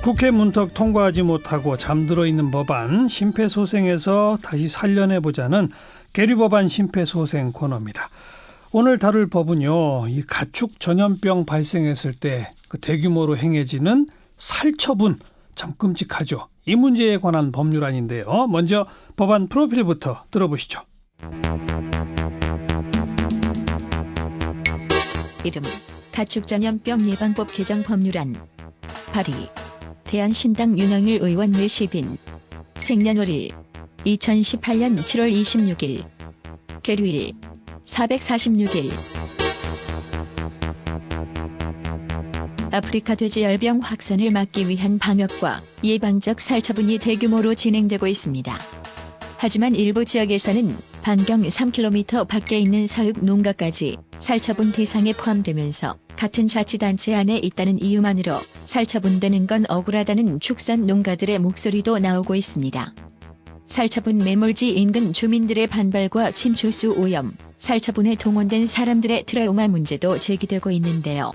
국회 문턱 통과하지 못하고 잠들어 있는 법안 심폐소생에서 다시 살려내보자는 계류법안 심폐소생 코너입니다. 오늘 다룰 법은요, 이 가축 전염병 발생했을 때 그 대규모로 행해지는 살처분, 참 끔찍하죠. 이 문제에 관한 법률안인데요. 먼저 법안 프로필부터 들어보시죠. 이름 가축 전염병 예방법 개정 법률안. 발의 대한신당 윤영일 의원 외시빈. 생년월일 2018년 7월 26일. 계류일 446일. 아프리카 돼지열병 확산을 막기 위한 방역과 예방적 살처분이 대규모로 진행되고 있습니다. 하지만 일부 지역에서는 반경 3km 밖에 있는 사육 농가까지 살처분 대상에 포함되면서 같은 자치단체 안에 있다는 이유만으로 살처분되는 건 억울하다는 축산 농가들의 목소리도 나오고 있습니다. 살처분 매몰지 인근 주민들의 반발과 침출수 오염, 살처분에 동원된 사람들의 트라우마 문제도 제기되고 있는데요.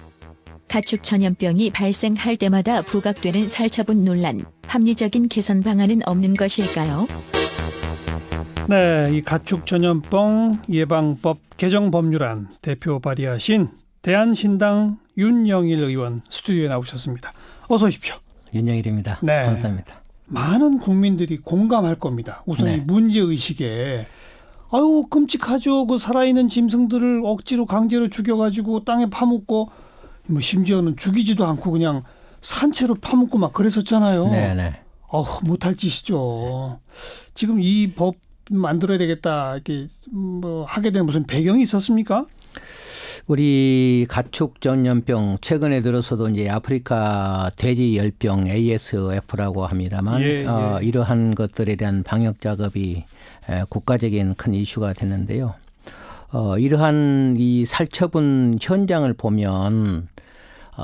가축 전염병이 발생할 때마다 부각되는 살처분 논란, 합리적인 개선 방안은 없는 것일까요? 네, 이 가축 전염병 예방법 개정 법률안 대표 발의하신 대한신당 윤영일 의원 스튜디오에 나오셨습니다. 어서 오십시오. 윤영일입니다. 네. 감사합니다. 많은 국민들이 공감할 겁니다. 우선 이 문제의식에 아유 끔찍하죠. 그 살아있는 짐승들을 억지로 강제로 죽여가지고 땅에 파묻고 뭐 심지어는 죽이지도 않고 그냥 산채로 파묻고 막 그랬었잖아요. 네네. 못할 짓이죠. 지금 이 법 만들어야 되겠다 이렇게 뭐 하게 된 무슨 배경이 있었습니까? 우리 가축 전염병 최근에 들어서도 이제 아프리카 돼지 열병 ASF라고 합니다만 이러한 것들에 대한 방역 작업이 국가적인 큰 이슈가 됐는데요. 이러한 이 살처분 현장을 보면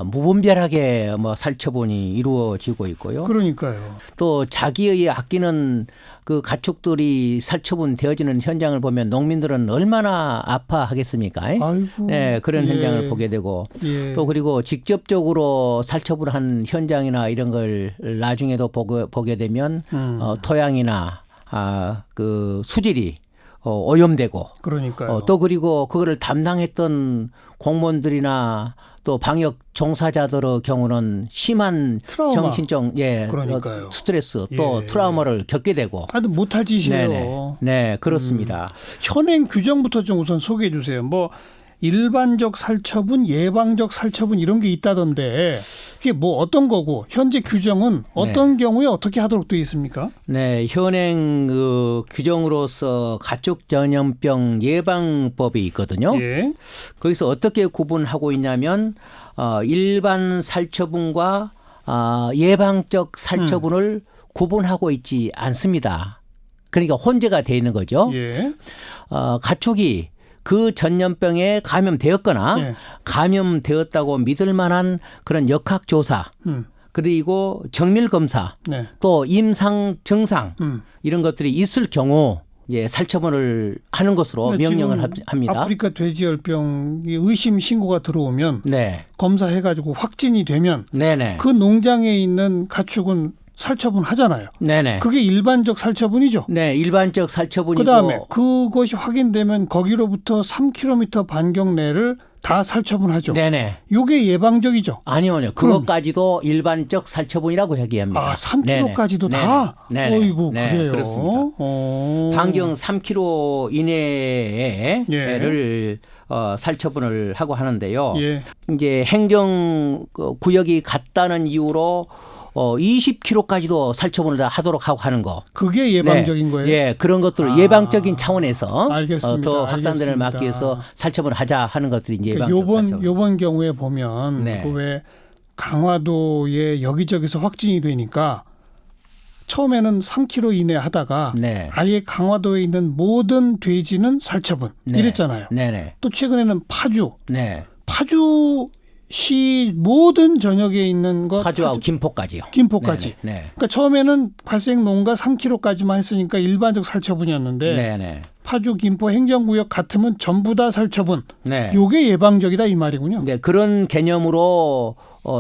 무분별하게 뭐 살처분이 이루어지고 있고요. 그러니까요. 또 자기의 아끼는 그 가축들이 살처분 되어지는 현장을 보면 농민들은 얼마나 아파하겠습니까? 아이고. 네, 그런 현장을 보게 되고 또 그리고 직접적으로 살처분한 현장이나 이런 걸 나중에도 보게 되면 토양이나 그 수질이 오염되고 그러니까요. 또 그리고 그거를 담당했던 공무원들이나 또 방역 종사자들의 경우는 심한 트라우마. 정신적 그러니까요. 스트레스 또 트라우마를 겪게 되고 아주 못할 짓이에요. 네네. 네, 그렇습니다. 현행 규정부터 좀 우선 소개해 주세요. 뭐 일반적 살처분, 예방적 살처분 이런 게 있다던데 이게 뭐 어떤 거고 현재 규정은 어떤 경우에 어떻게 하도록 되어 있습니까? 네, 현행 그 규정으로서 가축 전염병 예방법이 있거든요. 예. 거기서 어떻게 구분하고 있냐면 일반 살처분과 예방적 살처분을 구분하고 있지 않습니다. 그러니까 혼재가 돼 있는 거죠. 예. 가축이 그 전염병에 감염되었거나 감염되었다고 믿을 만한 그런 역학조사 그리고 정밀검사 또 임상 증상 이런 것들이 있을 경우 살처분을 하는 것으로 명령을 합니다. 아프리카 돼지열병이 의심 신고가 들어오면 검사해가지고 확진이 되면 그 농장에 있는 가축은 살처분 하잖아요. 네네. 그게 일반적 살처분이죠. 네, 일반적 살처분이고. 그다음에 그것이 확인되면 거기로부터 3km 반경 내를 다 살처분하죠. 네네. 이게 예방적이죠. 아니요. 그것까지도 일반적 살처분이라고 얘기합니다. 3km까지도 다? 네네. 어이구, 네, 그래요. 그렇습니다. 반경 3km 이내를 살처분을 하고 하는데요. 이제 행정 구역이 같다는 이유로 20km까지도 살처분을 하도록 하고 하는 거. 그게 예방적인 거예요? 예, 그런 것들을 예방적인 차원에서 알겠습니다. 더 확산들을 막기 위해서 살처분을 하자 하는 것들이 이제 예방적 살처분. 요번 경우에 보면 그 왜 강화도에 여기저기서 확진이 되니까 처음에는 3km 이내 하다가 아예 강화도에 있는 모든 돼지는 살처분 이랬잖아요. 또 최근에는 파주 시 모든 전역에 있는 것 파주하고 김포까지요. 김포까지. 그러니까 처음에는 발생 농가 3km까지만 했으니까 일반적 살처분이었는데 파주, 김포 행정구역 같으면 전부 다 살처분. 요게 예방적이다 이 말이군요. 네, 그런 개념으로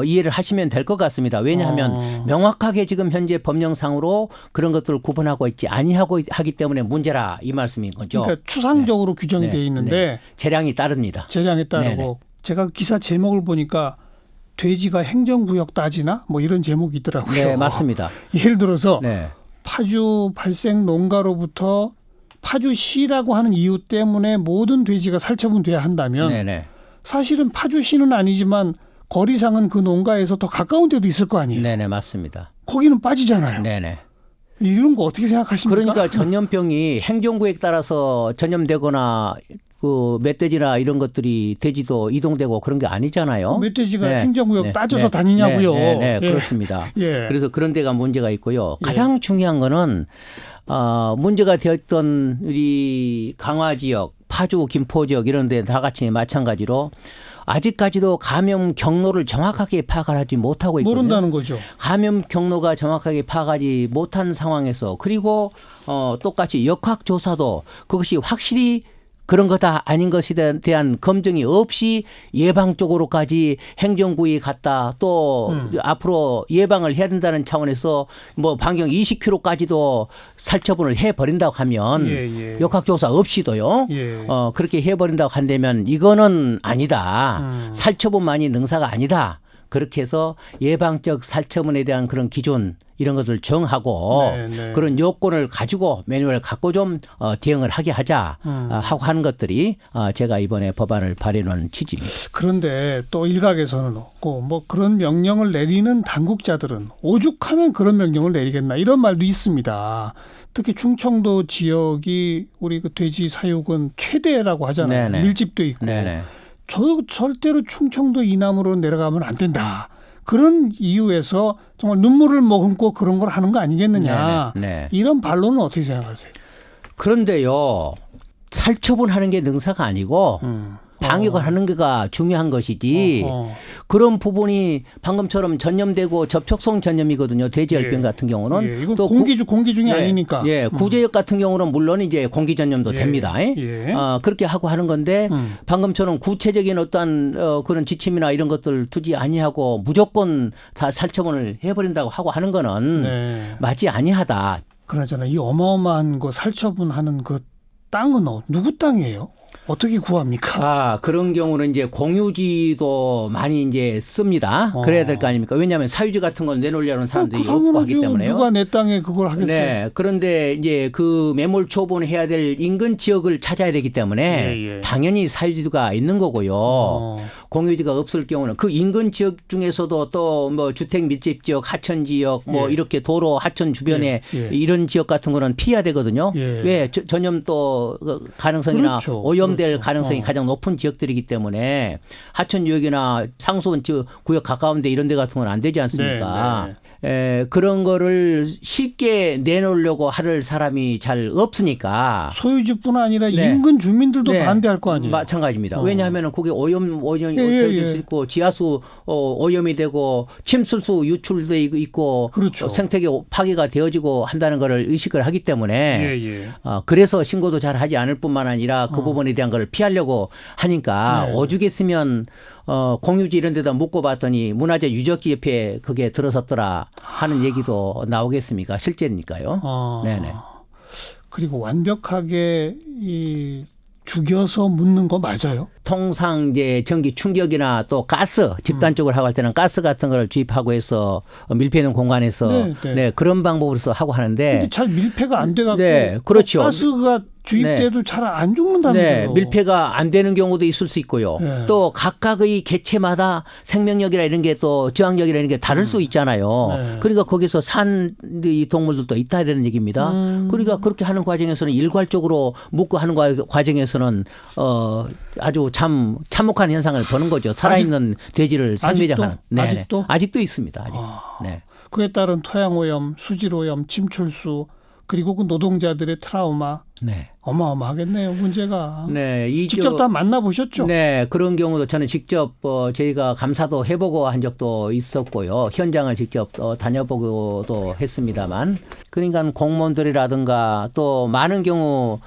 이해를 하시면 될 것 같습니다. 왜냐하면 명확하게 지금 현재 법령상으로 그런 것들을 구분하고 있지 아니하고 하기 때문에 문제라 이 말씀인 거죠. 그러니까 추상적으로 규정이 되어 있는데 재량이 따릅니다. 재량에 따르고 네네. 제가 기사 제목을 보니까 돼지가 행정구역 따지나 뭐 이런 제목이 있더라고요. 네, 맞습니다. 예를 들어서 네. 파주 발생 농가로부터 파주시라고 하는 이유 때문에 모든 돼지가 살처분돼야 한다면 네네. 사실은 파주시는 아니지만 거리상은 그 농가에서 더 가까운 데도 있을 거 아니에요. 네네, 맞습니다. 거기는 빠지잖아요. 네네. 이런 거 어떻게 생각하십니까? 그러니까 전염병이 행정구역에 따라서 전염되거나 그 멧돼지나 이런 것들이 돼지도 이동되고 그런 게 아니잖아요. 멧돼지가 네. 행정구역 네. 따져서 네. 다니냐고요. 네, 예. 그렇습니다. 예. 그래서 그런 데가 문제가 있고요. 가장 중요한 거는 문제가 되었던 우리 강화 지역, 파주, 김포 지역 이런 데 다 같이 마찬가지로 아직까지도 감염 경로를 정확하게 파악을 하지 못하고 있거든요. 모른다는 거죠. 감염 경로가 정확하게 파악하지 못한 상황에서 그리고 똑같이 역학조사도 그것이 확실히 그런 거다 아닌 것에 대한 검증이 없이 예방 쪽으로까지 행정구에 갔다 또 앞으로 예방을 해야 된다는 차원에서 뭐 반경 20km까지도 살처분을 해버린다고 하면 예. 역학조사 없이도요. 예. 그렇게 해버린다고 한다면 이거는 아니다. 살처분만이 능사가 아니다. 그렇게 해서 예방적 살처분에 대한 그런 기준 이런 것을 정하고 네. 그런 요건을 가지고 매뉴얼을 갖고 좀 대응을 하게 하자 하고 하는 것들이 제가 이번에 법안을 발의한 취지입니다. 그런데 또 일각에서는 뭐 그런 명령을 내리는 당국자들은 오죽하면 그런 명령을 내리겠나 이런 말도 있습니다. 특히 충청도 지역이 우리 그 돼지 사육은 최대라고 하잖아요. 네네. 밀집도 있고. 네네. 절대로 충청도 이남으로 내려가면 안 된다. 그런 이유에서 정말 눈물을 머금고 그런 걸 하는 거 아니겠느냐. 네네. 이런 반론은 어떻게 생각하세요? 그런데요. 살처분하는 게 능사가 아니고 방역을 하는 게가 중요한 것이지 그런 부분이 방금처럼 전염되고 접촉성 전염이거든요. 돼지열병 같은 경우는. 예. 이건 또 공기 중이 아니니까. 예, 구제역 같은 경우는 물론 이제 공기 전염도 됩니다. 예. 그렇게 하고 하는 건데 방금처럼 구체적인 어떤 그런 지침이나 이런 것들 두지 아니하고 무조건 다 살처분을 해버린다고 하고 하는 거는 네. 맞지 아니하다. 그나저나 이 어마어마한 거 살처분하는 그 땅은 누구 땅이에요? 어떻게 구합니까? 그런 경우는 이제 공유지도 많이 이제 씁니다. 그래야 될 거 아닙니까? 왜냐하면 사유지 같은 건 내놓으려는 사람들이 없고 하기 때문에요. 누가 내 땅에 그걸 하겠어요? 네. 그런데 이제 그 매몰 초본을 해야 될 인근 지역을 찾아야 되기 때문에 당연히 사유지가 있는 거고요. 공유지가 없을 경우는 그 인근 지역 중에서도 또 뭐 주택 밀집 지역, 하천 지역 뭐 이렇게 도로 하천 주변에 이런 지역 같은 거는 피해야 되거든요. 왜 전염 또 가능성이나 그렇죠. 오염될 가능성이 가장 높은 지역들이기 때문에 하천 지역이나 상수원 구역 가까운데 이런 데 같은 건 안 되지 않습니까? 그런 거를 쉽게 내놓으려고 할 사람이 잘 없으니까. 소유주뿐 아니라 인근 주민들도 반대할 거 아니에요. 마찬가지입니다. 왜냐하면 그게 오염이 될 수 있고 지하수 오염이 되고 침술수 유출도 있고 그렇죠. 생태계 파괴가 되어지고 한다는 것을 의식을 하기 때문에 그래서 신고도 잘 하지 않을 뿐만 아니라 그 부분에 대한 걸 피하려고 하니까 오죽했으면 공유지 이런 데다 묶어봤더니 문화재 유적지협회에 그게 들어섰더라 하는 얘기도 나오겠습니까? 실제니까요. 네네. 그리고 완벽하게 죽여서 묻는 거 맞아요? 통상 이제 전기 충격이나 또 가스 집단 쪽으로 하고 할 때는 가스 같은 걸 주입하고 해서 밀폐된 공간에서 그런 방법으로서 하고 하는데 근데 잘 밀폐가 안 돼갖고 그렇죠. 가스가 주입돼도 잘 안 죽는다면서요. 밀폐가 안 되는 경우도 있을 수 있고요. 또 각각의 개체마다 생명력이나 이런 게 또 저항력이나 이런 게 다를 수 있잖아요. 그러니까 거기서 산 동물들도 있다 이런 얘기입니다. 그러니까 그렇게 하는 과정에서는 일괄적으로 묶고 하는 과정에서는 아주 참 참혹한 현상을 보는 거죠. 살아있는 돼지를 생매장하는. 아직도 있습니다. 아직. 그에 따른 토양오염, 수질오염, 침출수 그리고 그 노동자들의 트라우마 네. 어마어마하겠네요, 문제가. 네, 직접 다 만나보셨죠? 네, 그런 경우도 저는 직접 저희가 감사도 해보고 한 적도 있었고요. 현장을 직접 다녀보고도 했습니다만, 그러니까 공무원들이라든가 또 많은 경우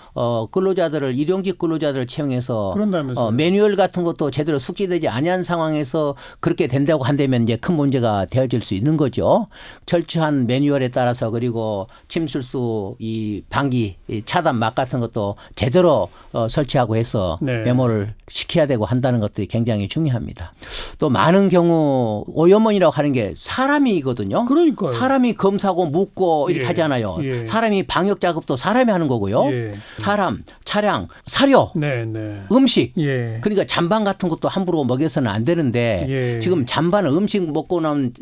근로자들을 일용직 근로자들을 채용해서 그런다면서요. 매뉴얼 같은 것도 제대로 숙지되지 아니한 상황에서 그렇게 된다고 한다면 이제 큰 문제가 되어질 수 있는 거죠. 철저한 매뉴얼에 따라서 그리고 침술수 이 방기 이 차단 막 같은 것도 제대로 설치하고 해서 네. 메모를 시켜야 되고 한다는 것들이 굉장히 중요합니다. 또 많은 경우 오염원이라고 하는 게 사람이거든요. 그러니까요. 사람이 검사하고 묻고 이렇게 예. 하잖아요. 예. 사람이 방역 작업도 사람이 하는 거고요. 예. 사람, 차량, 사료, 네, 네. 음식. 예. 그러니까 잔반 같은 것도 함부로 먹여서는 안 되는데 예. 지금 잔반은 음식 먹고 나면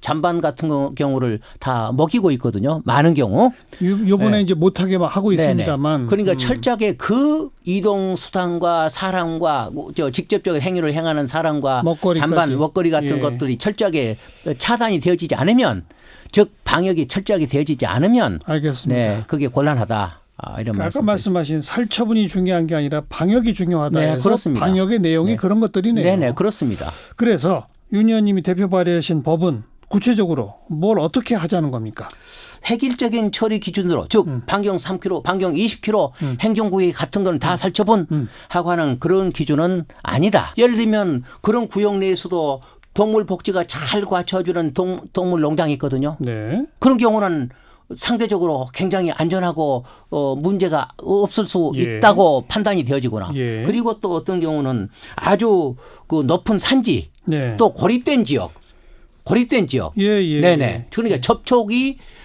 잔반 같은 경우를 다 먹이고 있거든요. 많은 경우. 요번에 네. 이제 못하게 막 하고 네네. 있습니다만. 그러니까 철저하게 그 이동 수단과 사람과 직접적인 행위를 행하는 사람과 먹거리까지. 잔반, 먹거리 같은 예. 것들이 철저하게 차단이 되어지지 않으면 즉 방역이 철저하게 되어지지 않으면 알겠습니다. 네, 그게 곤란하다. 이런 아까 말씀. 말씀하신 살처분이 중요한 게 아니라 방역이 중요하다 네, 해서 그렇습니다. 방역의 내용이 네. 그런 것들이네요. 네네 그렇습니다. 그래서 윤 의원님이 대표 발의하신 법은 구체적으로 뭘 어떻게 하자는 겁니까? 획일적인 처리 기준으로 즉 반경 3km, 반경 20km 행정구역 같은 건 다 살처분 하고 하는 그런 기준은 아니다. 예를 들면 그런 구역 내에서도 동물 복지가 잘 갖춰주는 동물 농장이 있거든요. 네. 그런 경우는 상대적으로 굉장히 안전하고 문제가 없을 수 예. 있다고 판단이 되어지거나 예. 그리고 또 어떤 경우는 아주 그 높은 산지 네. 또 고립된 지역 예, 예. 네네. 그러니까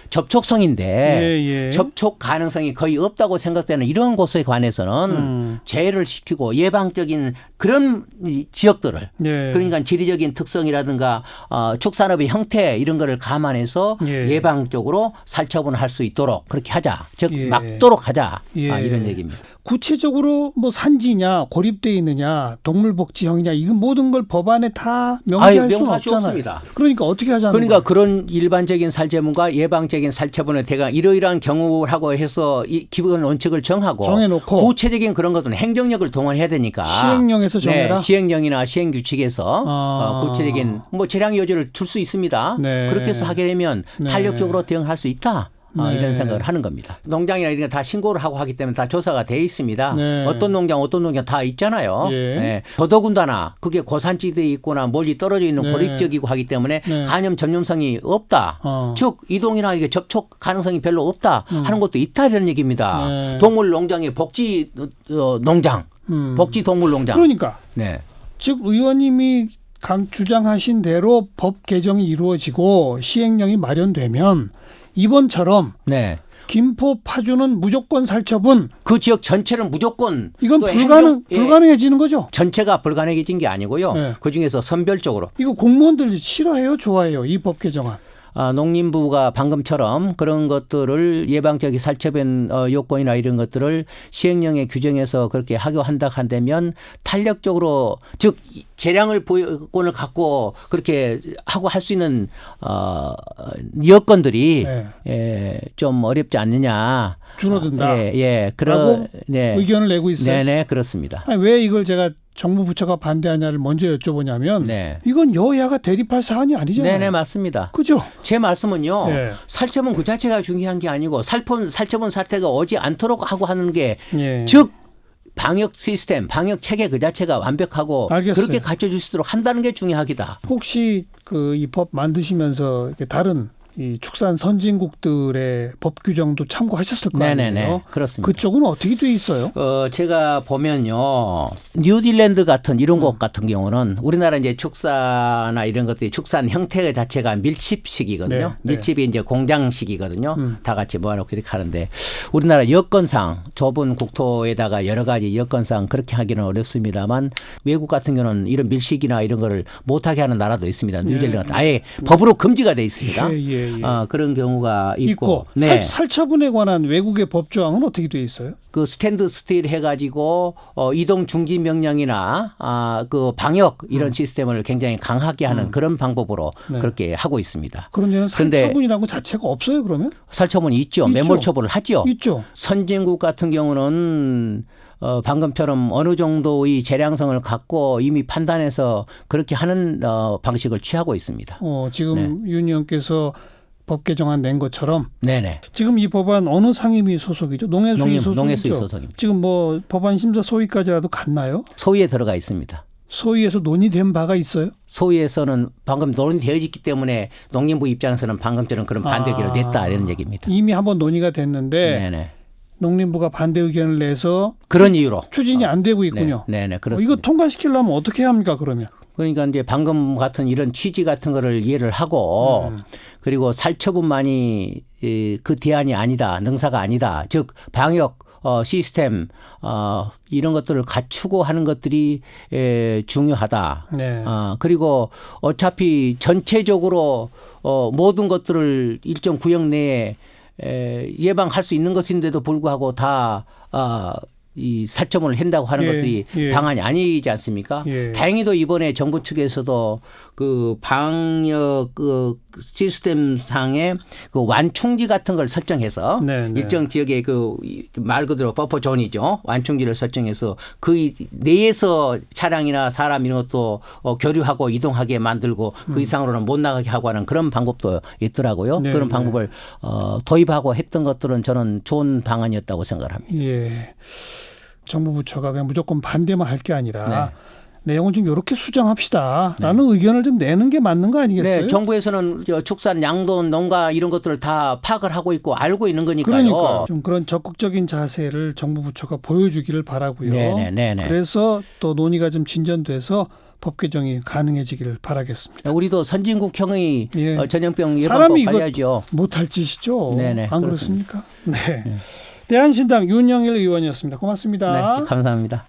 접촉성인데 예, 예. 접촉 가능성이 거의 없다고 생각되는 이런 곳에 관해서는 제외를 시키고 예방적인 그런 지역들을 예. 그러니까 지리적인 특성이라든가 축산업의 형태 이런 거를 감안해서 예. 예방적으로 살처분을 할 수 있도록 그렇게 하자. 즉 예. 막도록 하자. 예. 이런 얘기입니다. 구체적으로 뭐 산지냐 고립돼 있느냐 동물복지형이냐 이건 모든 걸 법안에 다 명시할 수는 명시할 수 없잖아요. 없습니다. 그러니까 어떻게 하자는 그러니까 거예요? 그런 일반적인 살처분과 예방적인 살처분에 대가 이러이러한 경우라고 해서 이 기본 원칙을 정해놓고 구체적인 그런 것들은 행정력을 동원해야 되니까 시행령에서 정해라. 네, 시행령이나 시행규칙에서 구체적인 뭐 재량 여지를 줄 수 있습니다. 네. 그렇게 해서 하게 되면 네. 탄력적으로 대응할 수 있다. 네. 이런 생각을 하는 겁니다. 농장이나 이런 거 다 신고를 하고 하기 때문에 다 조사가 돼 있습니다. 네. 어떤 농장 다 있잖아요. 예. 네. 더더군다나 그게 고산지대에 있거나 멀리 떨어져 있는 네. 고립적이고 하기 때문에 네. 간염 전염성이 없다. 즉 이동이나 이게 접촉 가능성이 별로 없다 하는 것도 있다 이런 얘기입니다. 네. 동물 농장의 복지 농장, 복지 동물 농장. 그러니까 네. 즉 의원님이 주장하신 대로 법 개정이 이루어지고 시행령이 마련되면 이번처럼 네. 김포 파주는 무조건 살처분 그 지역 전체는 무조건 이건 또 불가능해지는 거죠. 전체가 불가능해진 게 아니고요. 네. 그 중에서 선별적으로 이거 공무원들 싫어해요, 좋아해요? 이 법 개정안. 농림부가 방금처럼 그런 것들을 예방적인 살처분 요건이나 이런 것들을 시행령에 규정해서 그렇게 하고 한다면 탄력적으로 즉 재량을 보유권을 갖고 그렇게 하고 할 수 있는 여건들이 네. 좀 어렵지 않느냐. 줄어든다. 그런 의견을 내고 있어요. 네네 그렇습니다. 아니, 왜 이걸 제가 정부 부처가 반대하냐를 먼저 여쭤보냐면 이건 여야가 대립할 사안이 아니잖아요. 네네 맞습니다. 그죠? 제 말씀은요. 예. 살처분 그 자체가 중요한 게 아니고 살처분 사태가 오지 않도록 하고 하는 게 예. 즉 방역 시스템, 방역 체계 그 자체가 완벽하고 알겠어요. 그렇게 갖춰질 수 있도록 한다는 게 중요하기다. 혹시 그 이 법 만드시면서 이렇게 다른 이 축산 선진국들의 법 규정도 참고하셨을 거 아니에요? 네네네 그렇습니다. 그쪽은 어떻게 돼 있어요? 제가 보면요 뉴질랜드 같은 이런 곳 같은 경우는 우리나라 이제 축사나 이런 것들이 축산 형태 자체가 밀집식이거든요. 네, 밀집이 이제 공장식이거든요. 다 같이 모아놓고 이렇게 하는데 우리나라 여건상 좁은 국토에다가 여러 가지 여건상 그렇게 하기는 어렵습니다만 외국 같은 경우는 이런 밀식이나 이런 거를 못하게 하는 나라도 있습니다. 뉴질랜드 같은 아예 법으로 금지가 돼 있습니다. 예. 그런 경우가 있고. 네. 살처분에 관한 외국의 법조항은 어떻게 되어 있어요? 그 스탠드 스틸 해가지고 이동 중지 명령이나 그 방역 이런 시스템을 굉장히 강하게 하는 그런 방법으로 네. 그렇게 하고 있습니다. 그런 데는 살처분이라는 거 자체가 없어요, 그러면? 살처분이 있죠. 매몰 처분을 하죠. 있죠. 선진국 같은 경우는 방금처럼 어느 정도의 재량성을 갖고 이미 판단해서 그렇게 하는 방식을 취하고 있습니다. 지금 윤 의원께서 법 개정안 낸 것처럼 네네. 지금 이 법안 어느 상임위 소속이죠? 농해수위 소속이죠? 농해수위 소속입니다. 지금 뭐 법안 심사 소위까지라도 갔나요? 소위에 들어가 있습니다. 소위에서 논의된 바가 있어요? 소위에서는 방금 논의되어 있기 때문에 농림부 입장에서는 방금처럼 그런 반대 의견을 냈다 이런 얘기입니다. 이미 한번 논의가 됐는데 네네. 농림부가 반대 의견을 내서 그런 이유로 추진이 안 되고 있군요. 네네 그렇습니다. 이거 통과시키려면 어떻게 합니까 그러면? 그러니까 이제 방금 같은 이런 취지 같은 거를 이해를 하고 그리고 살처분만이 그 대안이 아니다, 능사가 아니다. 즉 방역 시스템 이런 것들을 갖추고 하는 것들이 중요하다. 네. 그리고 어차피 전체적으로 모든 것들을 일정 구역 내에 예방할 수 있는 것인데도 불구하고 다 이 살처분을 한다고 하는 것들이 방안이 아니지 않습니까? 다행히도 이번에 정부 측에서도 그 방역 그 시스템 상의 그 완충지 같은 걸 설정해서 일정 지역에 그 말 그대로 버퍼 존이죠. 완충지를 설정해서 그 내에서 차량이나 사람 이런 것도 교류하고 이동하게 만들고 그 이상으로는 못 나가게 하고 하는 그런 방법도 있더라고요. 그런 방법을 도입하고 했던 것들은 저는 좋은 방안이었다고 생각을 합니다. 예. 정부 부처가 그냥 무조건 반대만 할 게 아니라 내용을 좀 이렇게 수정합시다라는 의견을 좀 내는 게 맞는 거 아니겠어요? 네, 정부에서는 축산, 양돈, 농가 이런 것들을 다 파악을 하고 있고 알고 있는 거니까요. 그러니까 좀 그런 적극적인 자세를 정부 부처가 보여주기를 바라고요. 네네. 그래서 또 논의가 좀 진전돼서 법 개정이 가능해지기를 바라겠습니다. 우리도 선진국형의 전염병 사람이 예방법 가야죠. 못할 짓이죠. 네네, 안 그렇습니까? 네. 대한신당 윤영일 의원이었습니다. 고맙습니다. 네, 감사합니다.